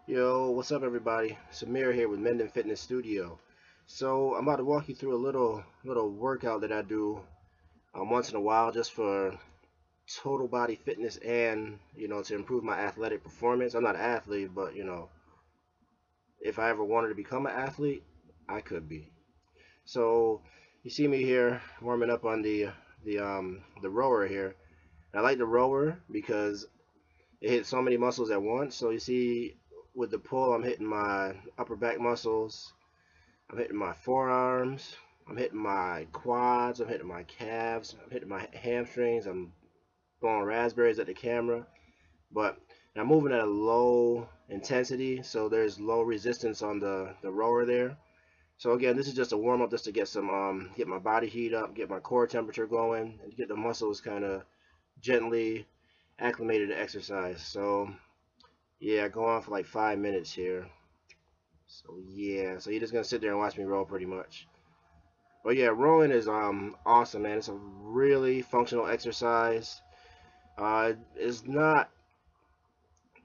Yo, what's up everybody? Samir here with Menden Fitness Studio. So I'm about to walk you through a little workout that I do once in a while just for total body fitness and to improve my athletic performance. I'm not an athlete, but if I ever wanted to become an athlete, I could be. So you see me here warming up on the rower here. And I like the rower because it hits so many muscles at once. So you see with the pull, I'm hitting my upper back muscles. I'm hitting my forearms. I'm hitting my quads. I'm hitting my calves. I'm hitting my hamstrings. I'm throwing raspberries at the camera. But I'm moving at a low intensity, so there's low resistance on the rower there. So again, this is just a warm up just to get some get my body heat up, get my core temperature going, and get the muscles kind of gently acclimated to exercise. So yeah, go on for like 5 minutes here. So yeah, so you're just gonna sit there and watch me roll pretty much. But yeah, rowing is awesome, man. It's a really functional exercise. It's not,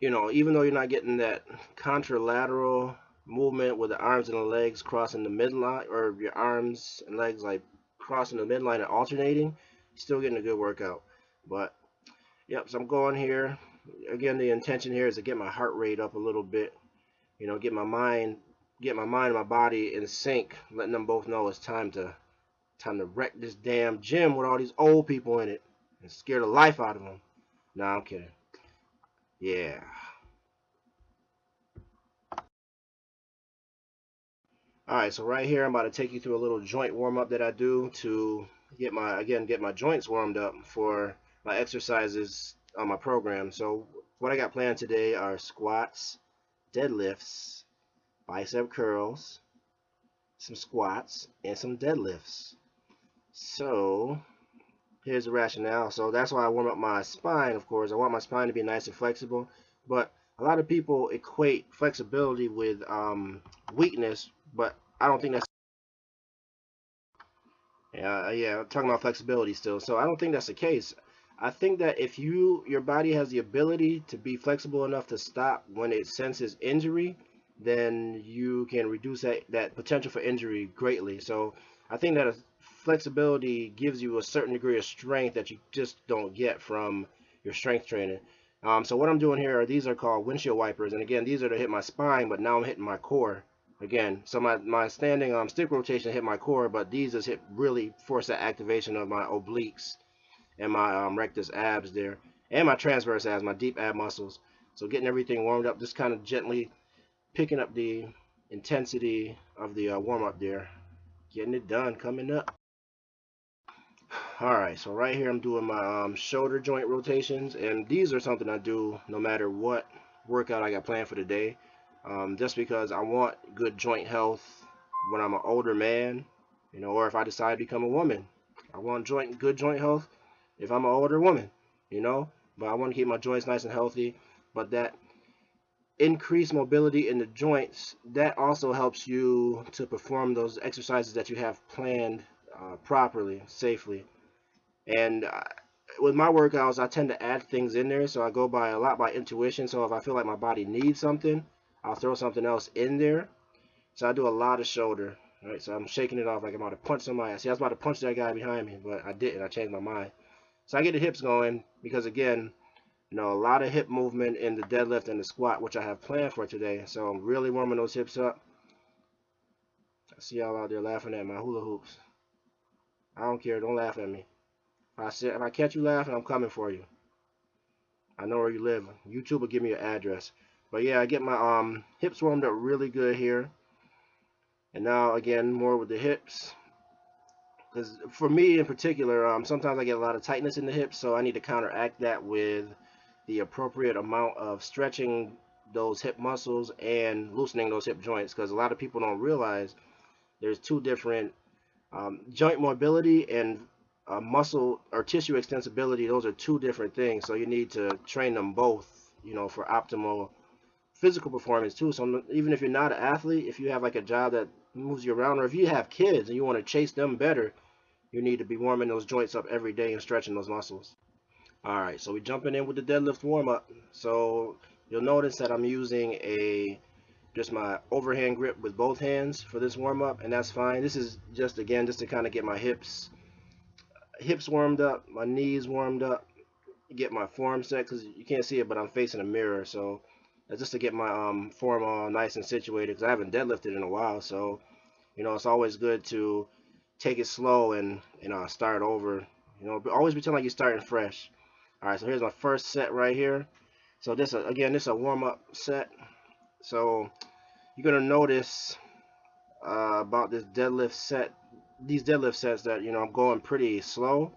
even though you're not getting that contralateral movement with the arms and the legs crossing the midline, or your arms and legs like crossing the midline and alternating, still getting a good workout. But yep, so I'm going here. Again, the intention here is to get my heart rate up a little bit. Get my mind and my body in sync, letting them both know it's time to wreck this damn gym with all these old people in it and scare the life out of them. Nah, I'm kidding. Yeah. All right, so right here I'm about to take you through a little joint warm up that I do to get my joints warmed up for my exercises on my program. So what I got planned today are squats, deadlifts, bicep curls, some squats, and some deadlifts. So here's the rationale. So that's why I warm up my spine, of course. I want my spine to be nice and flexible. But a lot of people equate flexibility with weakness, but I don't think that's. Yeah, I'm talking about flexibility still. So I don't think that's the case. I think that if your body has the ability to be flexible enough to stop when it senses injury, then you can reduce that potential for injury greatly. So I think that flexibility gives you a certain degree of strength that you just don't get from your strength training. So what I'm doing here these are called windshield wipers, and again, these are to hit my spine, but now I'm hitting my core again. So my standing stick rotation hit my core, but these just hit really force that activation of my obliques and my rectus abs there, and my transverse abs, my deep ab muscles. So getting everything warmed up, just kind of gently picking up the intensity of the warm up there, getting it done, coming up. All right, so right here I'm doing my shoulder joint rotations, and these are something I do no matter what workout I got planned for the day, just because I want good joint health when I'm an older man, or if I decide to become a woman. I want good joint health if I'm an older woman, you know, but I want to keep my joints nice and healthy. But that increased mobility in the joints, that also helps you to perform those exercises that you have planned properly, safely. And with my workouts, I tend to add things in there, so I go by a lot by intuition. So if I feel like my body needs something, I'll throw something else in there. So I do a lot of shoulder, right? So I'm shaking it off like I'm about to punch somebody. See, I was about to punch that guy behind me, but I didn't. I changed my mind. So I get the hips going because again, a lot of hip movement in the deadlift and the squat, which I have planned for today. So I'm really warming those hips up. I see y'all out there laughing at my hula hoops. I don't care. Don't laugh at me. If I catch you laughing, I'm coming for you. I know where you live. YouTube will give me your address. But yeah, I get my hips warmed up really good here. And now again, more with the hips. Because for me in particular, sometimes I get a lot of tightness in the hips, so I need to counteract that with the appropriate amount of stretching those hip muscles and loosening those hip joints. Because a lot of people don't realize there's two different joint mobility and muscle or tissue extensibility. Those are two different things. So you need to train them both, for optimal physical performance too. So even if you're not an athlete, if you have like a job that moves you around, or if you have kids and you want to chase them better, you need to be warming those joints up every day and stretching those muscles. All right, so we're jumping in with the deadlift warm up. So you'll notice that I'm using just my overhand grip with both hands for this warm up, and that's fine. This is just, again, just to kind of get my hips warmed up, my knees warmed up, get my form set, because you can't see it, but I'm facing a mirror, so that's just to get my form all nice and situated, because I haven't deadlifted in a while. So it's always good to take it slow and start over. Always pretend like you're starting fresh. All right, so here's my first set right here. So this again, this is a warm up set. So you're gonna notice about this deadlift set, these deadlift sets, that I'm going pretty slow,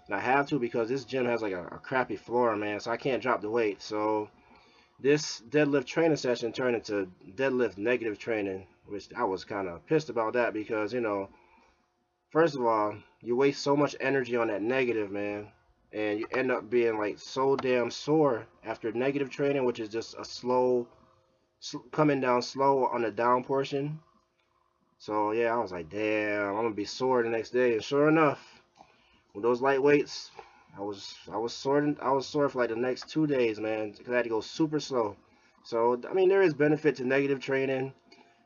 and I have to because this gym has like a crappy floor, man. So I can't drop the weight. So this deadlift training session turned into deadlift negative training, which I was kind of pissed about that because first of all, you waste so much energy on that negative, man, and you end up being like so damn sore after negative training, which is just a slow, coming down slow on the down portion. So yeah, I was like, damn, I'm gonna be sore the next day, and sure enough, with those light weights, I was sore for like the next 2 days, man, because I had to go super slow. So I mean, there is benefit to negative training,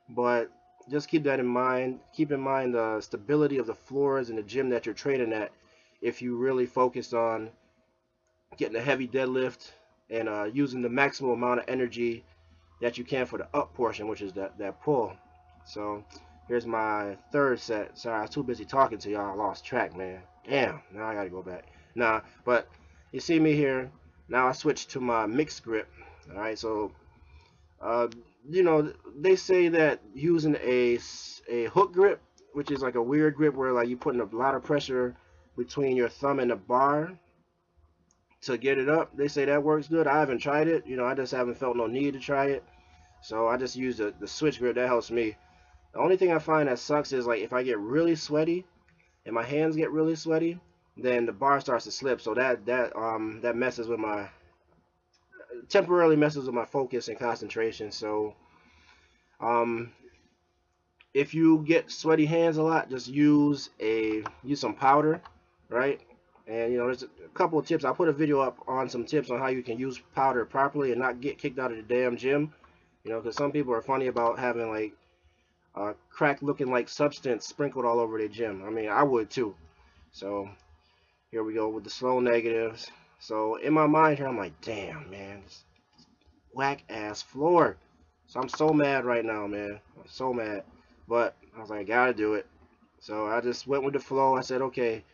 but just keep that in mind. Keep in mind the stability of the floors in the gym that you're training at. If you really focus on getting a heavy deadlift and using the maximum amount of energy that you can for the up portion, which is that pull. So here's my third set. Sorry, I was too busy talking to y'all. I lost track, man. Damn, now I gotta go back. Nah, but you see me here. Now I switched to my mixed grip. All right, so uh, they say that using a hook grip, which is like a weird grip where like you putting a lot of pressure between your thumb and the bar to get it up. They say that works good. I haven't tried it. I just haven't felt no need to try it. So I just use the switch grip. That helps me. The only thing I find that sucks is like if I get really sweaty and my hands get really sweaty, then the bar starts to slip. So that messes with my temporarily messes with my focus and concentration. So um if you get sweaty hands a lot, just use some powder, right? And there's a couple of tips. I'll put a video up on some tips on how you can use powder properly and not get kicked out of the damn gym. Because some people are funny about having like crack looking like substance sprinkled all over their gym. I mean, I would too. So here we go with the slow negatives. So in my mind here, I'm like, damn, man, this whack ass floor. So I'm so mad right now, man. I'm so mad. But I was like, I gotta do it. So I just went with the flow. I said, okay,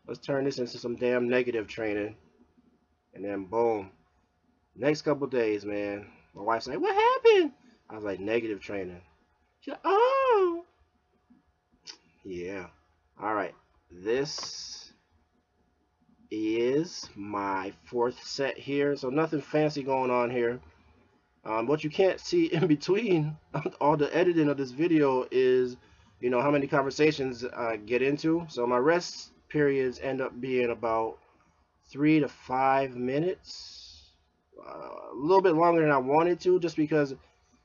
let's turn this into some damn negative training. And then boom. Next couple days, man, my wife's like, what happened? I was like, negative training. She's like, oh. Yeah. All right. This is my fourth set here. So nothing fancy going on here. What you can't see in between all the editing of this video is, how many conversations I get into. So my rest periods end up being about 3 to 5 minutes, a little bit longer than I wanted to, just because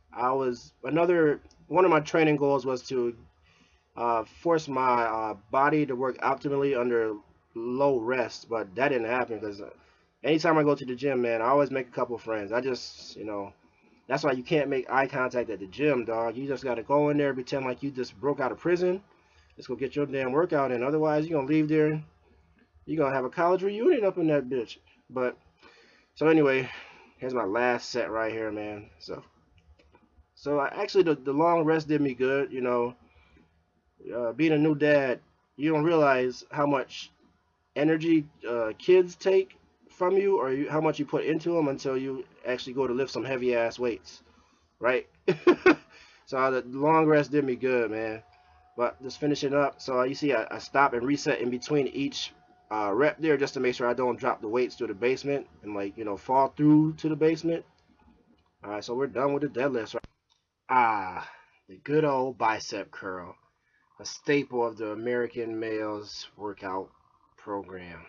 one of my training goals was to force my body to work optimally under low rest, but that didn't happen because anytime I go to the gym, man, I always make a couple friends. I just, that's why you can't make eye contact at the gym, dog. You just got to go in there, pretend like you just broke out of prison. Let's go get your damn workout in. Otherwise, you're going to leave there. You're going to have a college reunion up in that bitch. But, so anyway, here's my last set right here, man. So actually, the long rest did me good. Being a new dad, you don't realize how much energy kids take from you, or how much you put into them until you actually go to lift some heavy ass weights, right? So the long rest did me good, man. But just finishing up, so you see I stop and reset in between each rep there, just to make sure I don't drop the weights to the basement and fall through to the basement. All right, so we're done with the deadlifts, right? The good old bicep curl, a staple of the American male's workout program.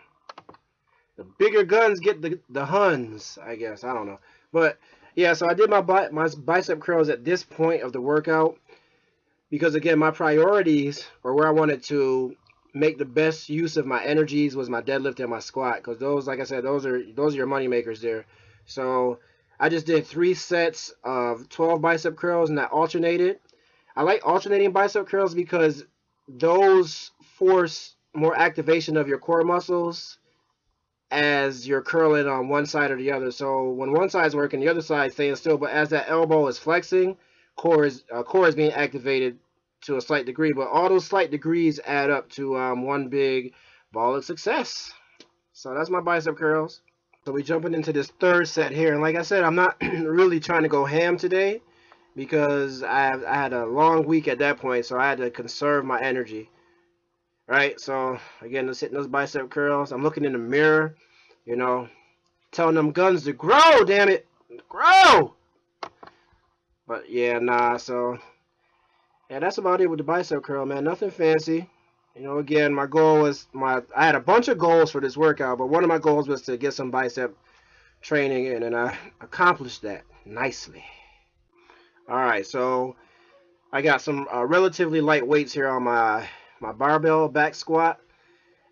The bigger guns get the Huns, I guess. I don't know. But yeah, so I did my bicep curls at this point of the workout because, again, my priorities, or where I wanted to make the best use of my energies, was my deadlift and my squat, because those, like I said, those are your money makers there. So I just did 3 sets of 12 bicep curls and I alternated. I like alternating bicep curls because those force more activation of your core muscles as you're curling on one side or the other. So when one side's working, the other side's staying still. But as that elbow is flexing, core is being activated to a slight degree. But all those slight degrees add up to one big ball of success. So that's my bicep curls. So we jumping into this third set here, and like I said, I'm not really trying to go ham today because I had a long week at that point, so I had to conserve my energy. Right. So again, just hitting those bicep curls. I'm looking in the mirror, you know, telling them guns to grow. Damn it, grow. But yeah, nah. So yeah, that's about it with the bicep curl, man. Nothing fancy. You know, again, my goal was I had a bunch of goals for this workout, but one of my goals was to get some bicep training in, and I accomplished that nicely. All right, so I got some relatively light weights here on my barbell back squat,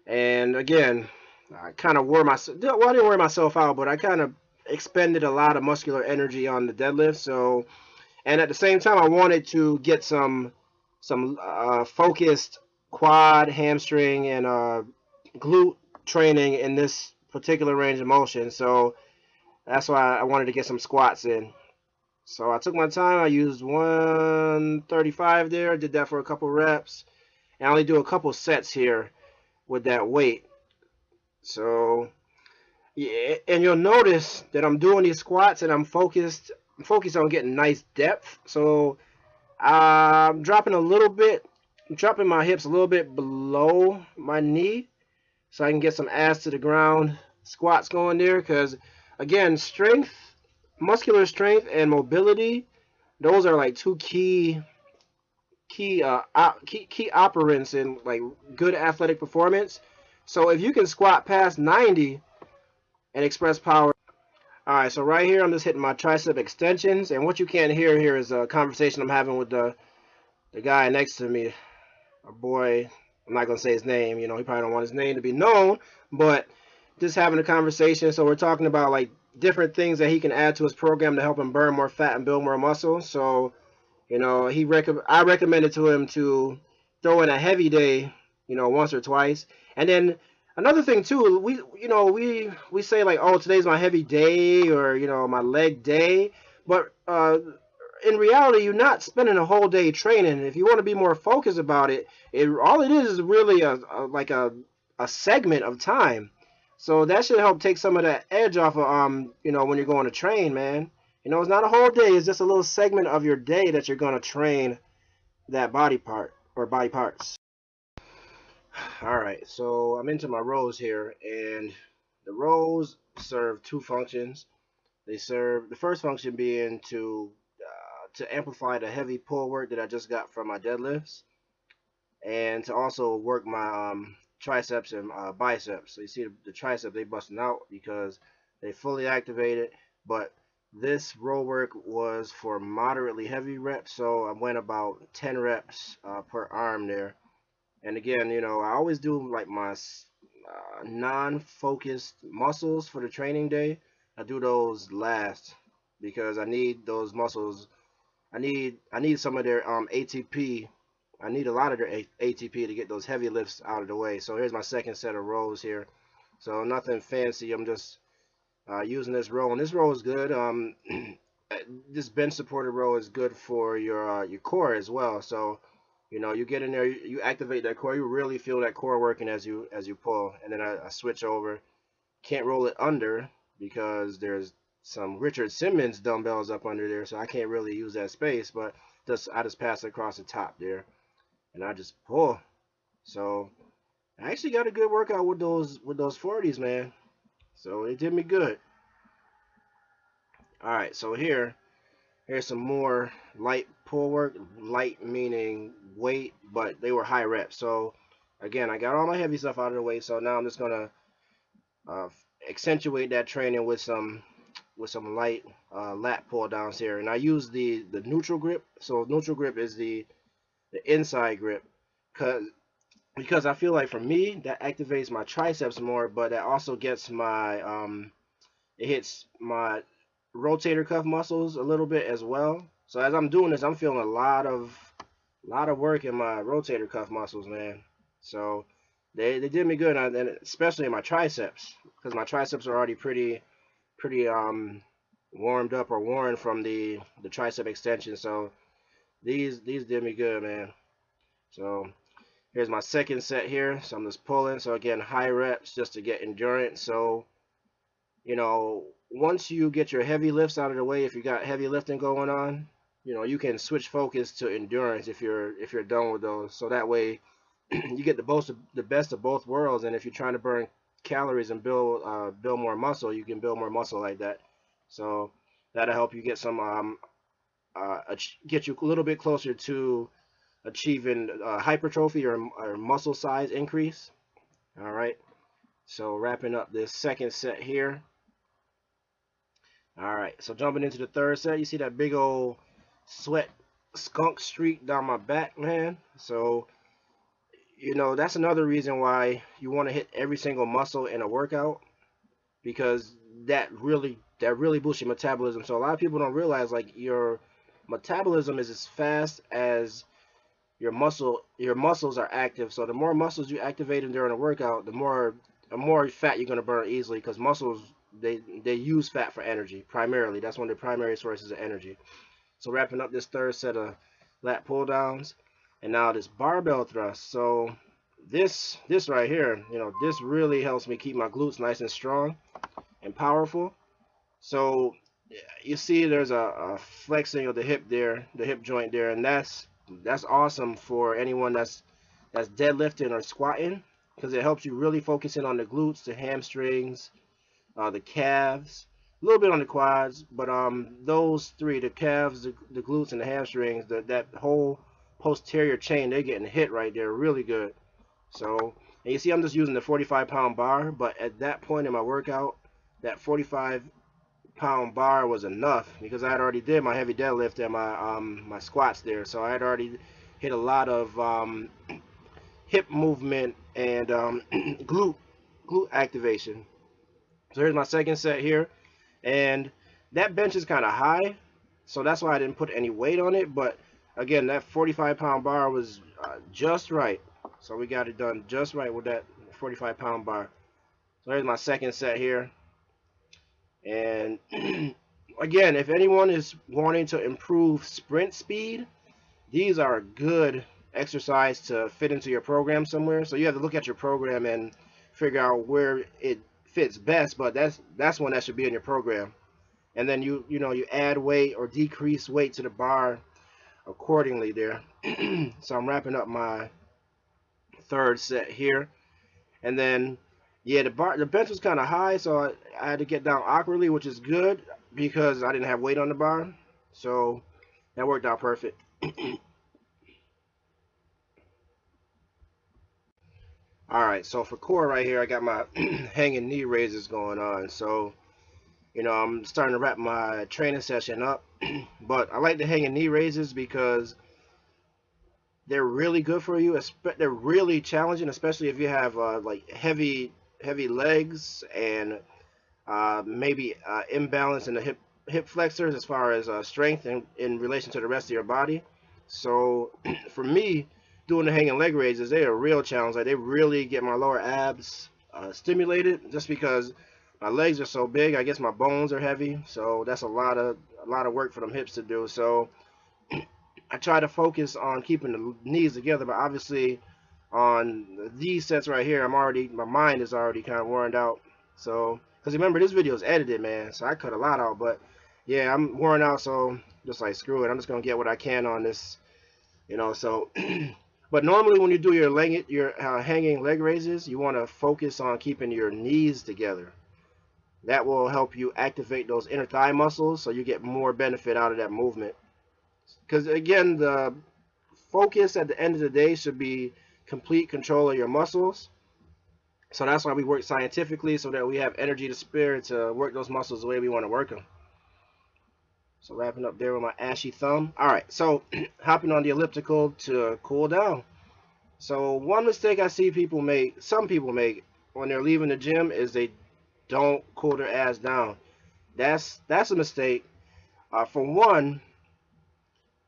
and again, I kind of wore myself. Well, I didn't wear myself out, but I kind of expended a lot of muscular energy on the deadlift. So, and at the same time, I wanted to get some focused quad, hamstring, and glute training in this particular range of motion. So that's why I wanted to get some squats in. So I took my time. I used 135 there. Did that for a couple reps. And I only do a couple sets here with that weight. So yeah, and you'll notice that I'm doing these squats and I'm focused on getting nice depth. So I'm dropping a little bit, dropping my hips a little bit below my knee so I can get some ass to the ground squats going there. Because again, strength, muscular strength, and mobility, those are like two key operants in like good athletic performance. So if you can squat past 90 and express power. All right, so right here I'm just hitting my tricep extensions, and what you can't hear here is a conversation I'm having with the guy next to me, a boy. I'm not gonna say his name. You know, he probably don't want his name to be known, but just having a conversation. So we're talking about like different things that he can add to his program to help him burn more fat and build more muscle. So you know, I recommended to him to throw in a heavy day, you know, once or twice. And then another thing too, we say like, oh, today's my heavy day or you know my leg day, but in reality, you're not spending a whole day training. If you want to be more focused about it, all it is really a segment of time. So that should help take some of that edge off of you know, when you're going to train, man. You know, it's not a whole day, it's just a little segment of your day that you're gonna train that body part or body parts. Alright, so I'm into my rows here, and the rows serve two functions. They serve the first function being to amplify the heavy pull work that I just got from my deadlifts, and to also work my triceps and biceps. So you see the tricep, they busting out because they fully activated, but this row work was for moderately heavy reps, so I went about 10 reps per arm there. And again, you know, I always do like my non-focused muscles for the training day. I do those last because I need those muscles. I need some of their ATP. I need a lot of their ATP to get those heavy lifts out of the way. So here's my second set of rows here. So nothing fancy. I'm just using this row, and this row is good. This bench supported row is good for your core as well. So you know, you get in there, you activate that core, you really feel that core working as you pull, and then I switch over. Can't roll it under because there's some Richard Simmons dumbbells up under there, so I can't really use that space. But I just pass it across the top there, and I just pull. So I actually got a good workout with those 40s, man. So it did me good. All right, so here's some more light pull work. Light meaning weight, but they were high reps. So again, I got all my heavy stuff out of the way. So now I'm just gonna uh, accentuate that training with some light lat pull downs here. And I use the neutral grip. So neutral grip is the inside grip, because I feel like for me that activates my triceps more, but that also gets my it hits my rotator cuff muscles a little bit as well. So as I'm doing this, I'm feeling a lot of work in my rotator cuff muscles, man. So they did me good, and especially in my triceps, because my triceps are already pretty warmed up or worn from the tricep extension. So these did me good, man. So here's my second set here. So I'm just pulling. So again, high reps just to get endurance. So once you get your heavy lifts out of the way, if you got heavy lifting going on, you can switch focus to endurance if you're done with those. So that way, you get the best of both worlds. And if you're trying to burn calories and build more muscle, you can build more muscle like that. So that'll help you get get you a little bit closer to achieving hypertrophy or muscle size increase. All right. So wrapping up this second set here. All right, so jumping into the third set, you see that big old sweat skunk streak down my back, man. So, that's another reason why you want to hit every single muscle in a workout, because that really boosts your metabolism. So a lot of people don't realize, like, your metabolism is as fast as your muscles are active. So the more muscles you activate during a workout, the more fat you're going to burn easily, because muscles, they use fat for energy primarily. That's one of the primary sources of energy. So wrapping up this third set of lat pull downs, and now this barbell thrust. So this right here, this really helps me keep my glutes nice and strong and powerful. So you see there's a flexing of the hip there, the hip joint there, and that's awesome for anyone that's deadlifting or squatting, because it helps you really focus in on the glutes, the hamstrings, the calves, a little bit on the quads, but those three, the calves, the glutes, and the hamstrings, that whole posterior chain, they're getting hit right there really good. So, and you see I'm just using the 45-pound bar, but at that point in my workout, that 45-pound bar was enough, because I had already did my heavy deadlift and my squats there, so I had already hit a lot of hip movement and glute activation. So here's my second set here, and that bench is kind of high, so that's why I didn't put any weight on it. But again, that 45-pound bar was just right, so we got it done just right with that 45-pound bar. So here's my second set here, and again, if anyone is wanting to improve sprint speed, these are a good exercise to fit into your program somewhere. So you have to look at your program and figure out where it fits best, but that's one that should be in your program. And then you add weight or decrease weight to the bar accordingly there. So I'm wrapping up my third set here, and then yeah, the bench was kind of high, so I had to get down awkwardly, which is good because I didn't have weight on the bar, so that worked out perfect. All right, so for core right here, I got my hanging knee raises going on. So, I'm starting to wrap my training session up, but I like the hanging knee raises because they're really good for you. They're really challenging, especially if you have like heavy legs and maybe imbalance in the hip flexors as far as strength in relation to the rest of your body. So for me, doing the hanging leg raises, they're a real challenge. Like, they really get my lower abs stimulated, just because my legs are so big. I guess my bones are heavy, so that's a lot of work for them hips to do. So I try to focus on keeping the knees together, but obviously on these sets right here, my mind is already kind of worn out. So, because remember, this video is edited, man, so I cut a lot out. But yeah, I'm worn out, so just like, screw it. I'm just gonna get what I can on this. So, but normally when you do your hanging leg raises, you want to focus on keeping your knees together. That will help you activate those inner thigh muscles, so you get more benefit out of that movement. Because again, the focus at the end of the day should be complete control of your muscles. So that's why we work scientifically, so that we have energy to spare to work those muscles the way we want to work them. So wrapping up there with my ashy thumb. All right, so hopping on the elliptical to cool down. So one mistake I see some people make when they're leaving the gym, is they don't cool their ass down. That's a mistake. For one,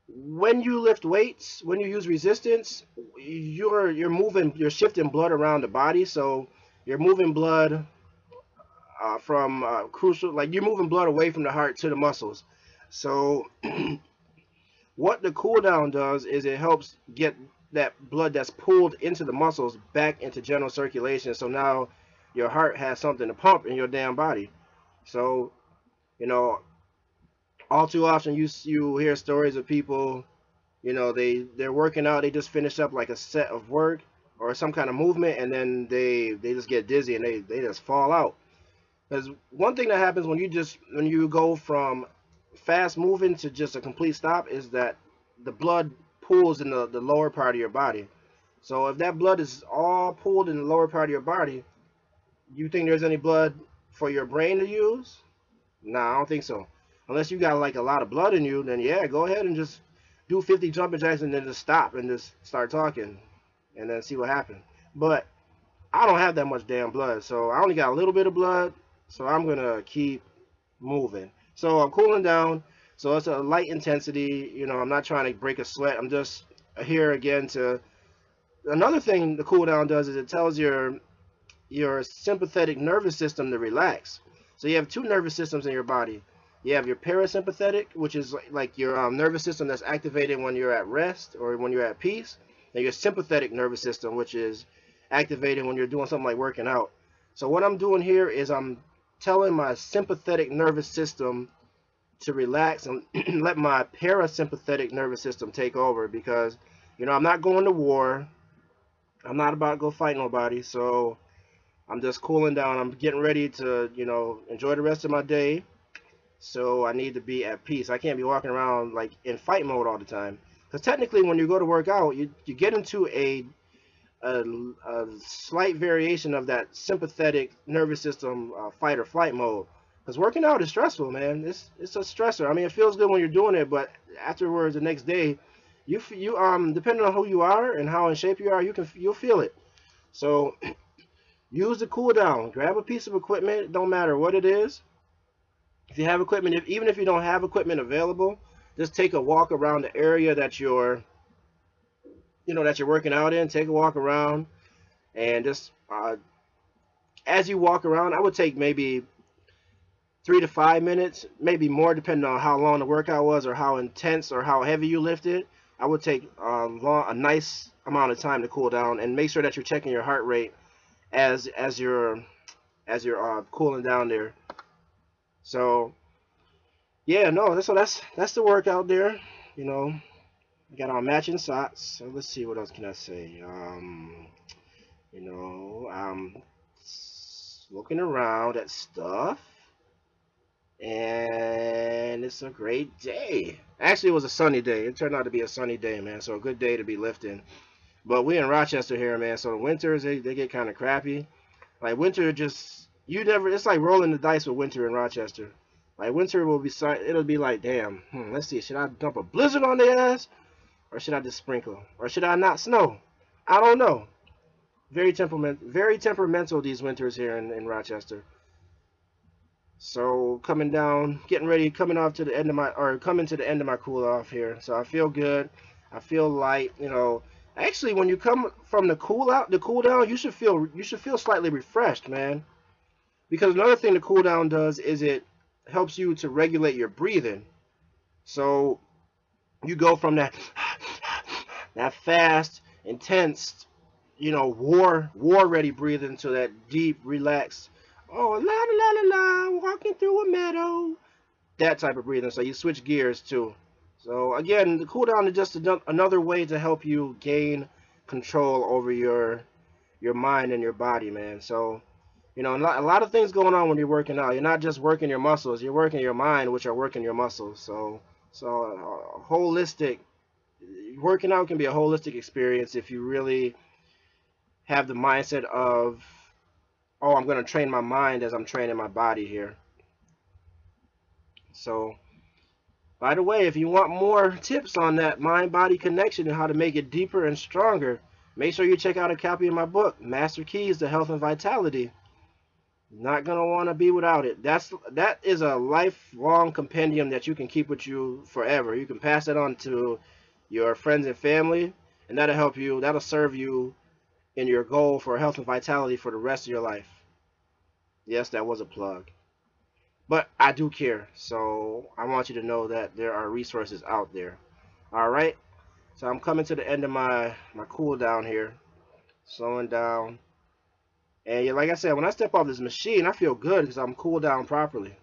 when you lift weights, when you use resistance, you're shifting blood around the body, so you're moving blood from crucial, like you're moving blood away from the heart to the muscles. So what the cool down does is it helps get that blood that's pulled into the muscles back into general circulation. So now your heart has something to pump in your damn body. So, you know, all too often you hear stories of people, they're working out, they just finish up like a set of work or some kind of movement, and then they just get dizzy and they just fall out. Because one thing that happens when you go from fast moving to just a complete stop is that the blood pools in the lower part of your body. So if that blood is all pooled in the lower part of your body, you think there's any blood for your brain to use? Nah, I don't think so. Unless you got like a lot of blood in you, then yeah, go ahead and just do 50 jumping jacks and then just stop and just start talking and then see what happens. But I don't have that much damn blood, so I only got a little bit of blood, so I'm gonna keep moving. So I'm cooling down. So it's a light intensity. I'm not trying to break a sweat. I'm just here again to. Another thing the cool down does is it tells your sympathetic nervous system to relax. So you have two nervous systems in your body. You have your parasympathetic, which is like your nervous system that's activated when you're at rest or when you're at peace, and your sympathetic nervous system, which is activated when you're doing something like working out. So what I'm doing here is I'm telling my sympathetic nervous system to relax and let my parasympathetic nervous system take over, because I'm not going to war. I'm not about to go fight nobody, so I'm just cooling down. I'm getting ready to, enjoy the rest of my day. So I need to be at peace. I can't be walking around like in fight mode all the time. Because technically, when you go to work out, you get into a slight variation of that sympathetic nervous system fight or flight mode. Because working out is stressful, man. It's a stressor. I mean, it feels good when you're doing it, but afterwards, the next day, you depending on who you are and how in shape you are, you'll feel it. So use the cool down. Grab a piece of equipment. It don't matter what it is. If you have equipment, even if you don't have equipment available, just take a walk around the area that you're working out in. Take a walk around, and just as you walk around, I would take maybe 3 to 5 minutes, maybe more, depending on how long the workout was or how intense or how heavy you lifted. I would take a nice amount of time to cool down, and make sure that you're checking your heart rate as you're cooling down there. So yeah, no, that's the workout there. I got on matching socks. So let's see, what else can I say? I'm looking around at stuff, and it's a great day. Actually, it was a sunny day. It turned out to be a sunny day, man. So a good day to be lifting. But we in Rochester here, man. So the winters they get kind of crappy. Like winter, just you never. It's like rolling the dice with winter in Rochester. Like winter it'll be like, damn. Let's see. Should I dump a blizzard on their ass, or should I just sprinkle, or should I not snow? I don't know. Very temperamental these winters here in Rochester. So coming down, getting ready, coming to the end of my cool off here. So I feel good. I feel light. Actually, when you come from the cool down, you should feel slightly refreshed, man. Because another thing the cool down does is it helps you to regulate your breathing. So you go from that fast, intense, war ready breathing to that deep, relaxed, oh, la la la la, walking through a meadow, that type of breathing. So you switch gears too. So again, the cool down is just another way to help you gain control over your mind and your body, man. So a lot of things going on when you're working out. You're not just working your muscles, you're working your mind, which are working your muscles. So holistic working out can be a holistic experience if you really have the mindset of, oh, I'm going to train my mind as I'm training my body here. So by the way, if you want more tips on that mind-body connection and how to make it deeper and stronger, make sure you check out a copy of my book, Master Keys to Health and Vitality. Not gonna want to be without it. That is a lifelong compendium that you can keep with you forever. You can pass it on to your friends and family, and that'll help you. That'll serve you in your goal for health and vitality for the rest of your life. Yes, that was a plug, but I do care. So I want you to know that there are resources out there. All right. So I'm coming to the end of my cool down here, slowing down. And yeah, like I said, when I step off this machine, I feel good because I'm cooled down properly.